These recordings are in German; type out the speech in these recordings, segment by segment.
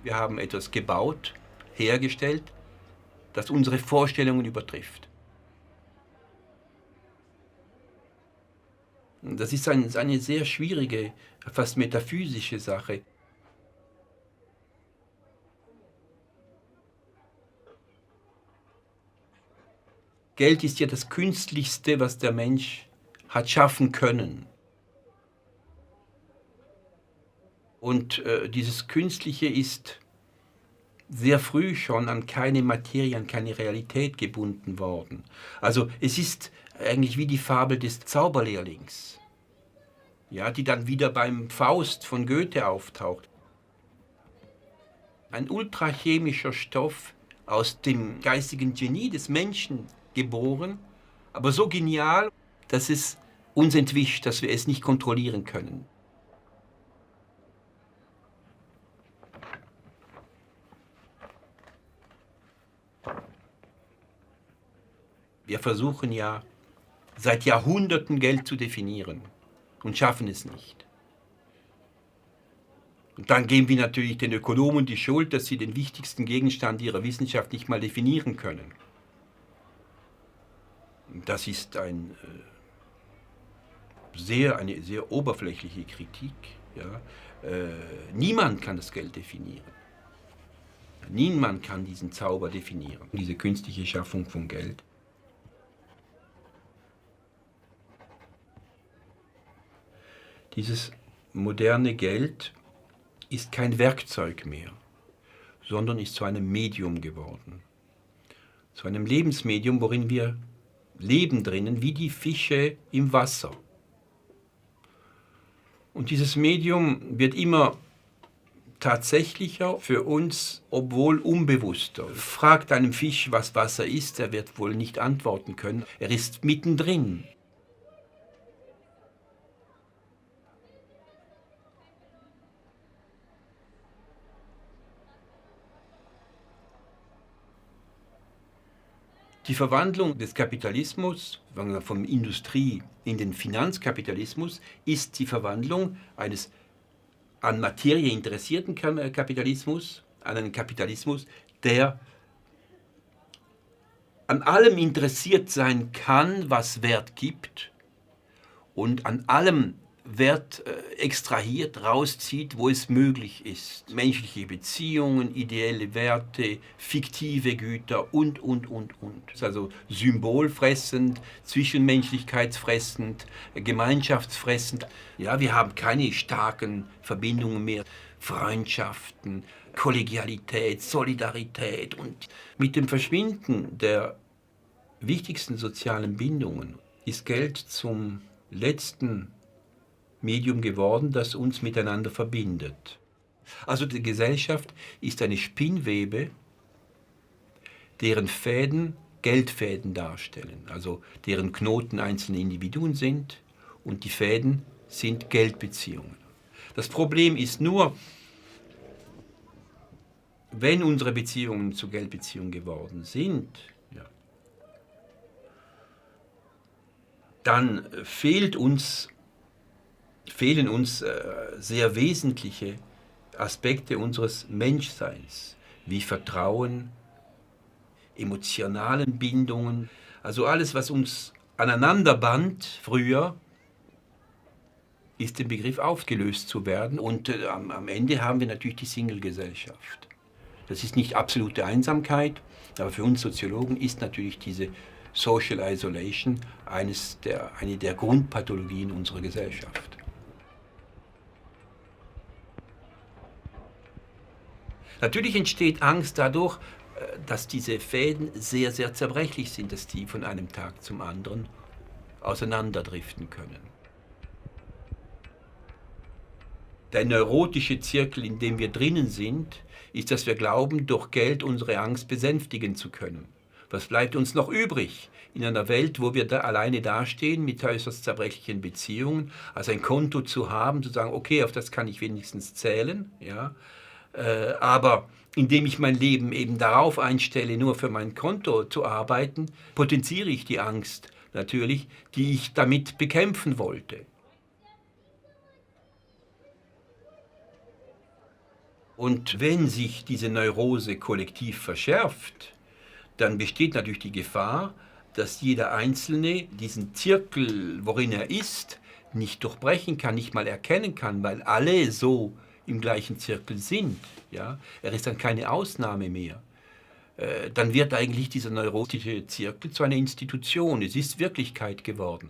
Wir haben etwas gebaut, hergestellt, das unsere Vorstellungen übertrifft. Das ist eine sehr schwierige, fast metaphysische Sache. Geld ist ja das Künstlichste, was der Mensch hat schaffen können. Und dieses Künstliche ist sehr früh schon an keine Materie, an keine Realität gebunden worden. Also es ist eigentlich wie die Fabel des Zauberlehrlings, ja, die dann wieder beim Faust von Goethe auftaucht. Ein ultrachemischer Stoff, aus dem geistigen Genie des Menschen geboren, aber so genial, dass es uns entwischt, dass wir es nicht kontrollieren können. Wir versuchen ja seit Jahrhunderten Geld zu definieren und schaffen es nicht. Und dann geben wir natürlich den Ökonomen die Schuld, dass sie den wichtigsten Gegenstand ihrer Wissenschaft nicht mal definieren können. Das ist eine sehr oberflächliche Kritik. Ja. Niemand kann das Geld definieren. Niemand kann diesen Zauber definieren, diese künstliche Schaffung von Geld. Dieses moderne Geld ist kein Werkzeug mehr, sondern ist zu einem Medium geworden. Zu einem Lebensmedium, worin wir leben drinnen, wie die Fische im Wasser. Und dieses Medium wird immer tatsächlicher für uns, obwohl unbewusster. Fragt einem Fisch, was Wasser ist, er wird wohl nicht antworten können. Er ist mittendrin. Die Verwandlung des Kapitalismus, vom Industrie- in den Finanzkapitalismus, ist die Verwandlung eines an Materie interessierten Kapitalismus, an einen Kapitalismus, der an allem interessiert sein kann, was Wert gibt, und an allem Wert extrahiert, rauszieht, wo es möglich ist. Menschliche Beziehungen, ideelle Werte, fiktive Güter und. Also symbolfressend, zwischenmenschlichkeitsfressend, gemeinschaftsfressend. Ja, wir haben keine starken Verbindungen mehr, Freundschaften, Kollegialität, Solidarität. Und mit dem Verschwinden der wichtigsten sozialen Bindungen ist Geld zum letzten Medium geworden, das uns miteinander verbindet. Also die Gesellschaft ist eine Spinnwebe, deren Fäden Geldfäden darstellen, also deren Knoten einzelne Individuen sind und die Fäden sind Geldbeziehungen. Das Problem ist nur, wenn unsere Beziehungen zu Geldbeziehungen geworden sind, ja, dann fehlen uns sehr wesentliche Aspekte unseres Menschseins, wie Vertrauen, emotionalen Bindungen, also alles, was uns aneinander band früher, ist im Begriff aufgelöst zu werden. Und am Ende haben wir natürlich die Single-Gesellschaft. Das ist nicht absolute Einsamkeit, aber für uns Soziologen ist natürlich diese Social Isolation eine der Grundpathologien unserer Gesellschaft. Natürlich entsteht Angst dadurch, dass diese Fäden sehr, sehr zerbrechlich sind, dass die von einem Tag zum anderen auseinanderdriften können. Der neurotische Zirkel, in dem wir drinnen sind, ist, dass wir glauben, durch Geld unsere Angst besänftigen zu können. Was bleibt uns noch übrig in einer Welt, wo wir da alleine dastehen mit äußerst zerbrechlichen Beziehungen, also ein Konto zu haben, zu sagen, okay, auf das kann ich wenigstens zählen, ja, aber indem ich mein Leben eben darauf einstelle, nur für mein Konto zu arbeiten, potenziere ich die Angst natürlich, die ich damit bekämpfen wollte. Und wenn sich diese Neurose kollektiv verschärft, dann besteht natürlich die Gefahr, dass jeder Einzelne diesen Zirkel, worin er ist, nicht durchbrechen kann, nicht mal erkennen kann, weil alle so im gleichen Zirkel sind. Ja? Er ist dann keine Ausnahme mehr. Dann wird eigentlich dieser neurotische Zirkel zu einer Institution. Es ist Wirklichkeit geworden.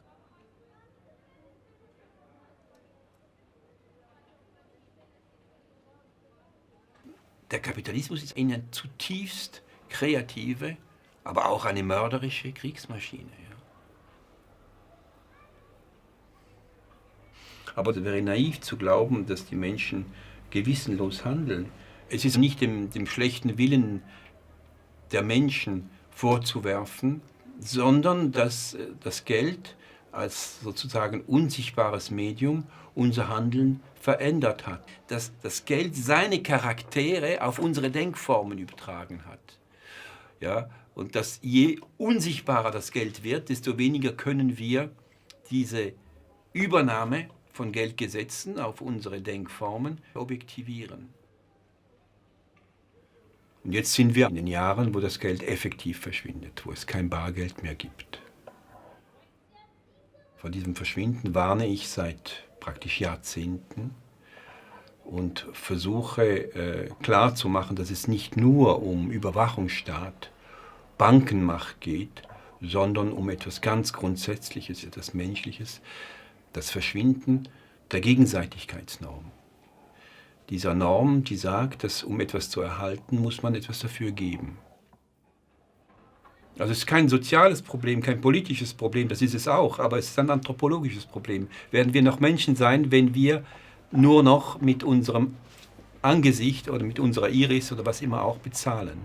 Der Kapitalismus ist eine zutiefst kreative, aber auch eine mörderische Kriegsmaschine. Ja. Aber es wäre naiv zu glauben, dass die Menschen gewissenlos handeln. Es ist nicht dem schlechten Willen der Menschen vorzuwerfen, sondern dass das Geld als sozusagen unsichtbares Medium unser Handeln verändert hat. Dass das Geld seine Charaktere auf unsere Denkformen übertragen hat. Ja, und dass je unsichtbarer das Geld wird, desto weniger können wir diese Übernahme von Geldgesetzen auf unsere Denkformen objektivieren. Und jetzt sind wir in den Jahren, wo das Geld effektiv verschwindet, wo es kein Bargeld mehr gibt. Vor diesem Verschwinden warne ich seit praktisch Jahrzehnten und versuche klarzumachen, dass es nicht nur um Überwachungsstaat, Bankenmacht geht, sondern um etwas ganz Grundsätzliches, etwas Menschliches, das Verschwinden der Gegenseitigkeitsnorm. Dieser Norm, die sagt, dass um etwas zu erhalten, muss man etwas dafür geben. Also es ist kein soziales Problem, kein politisches Problem, das ist es auch, aber es ist ein anthropologisches Problem. Werden wir noch Menschen sein, wenn wir nur noch mit unserem Angesicht oder mit unserer Iris oder was immer auch bezahlen?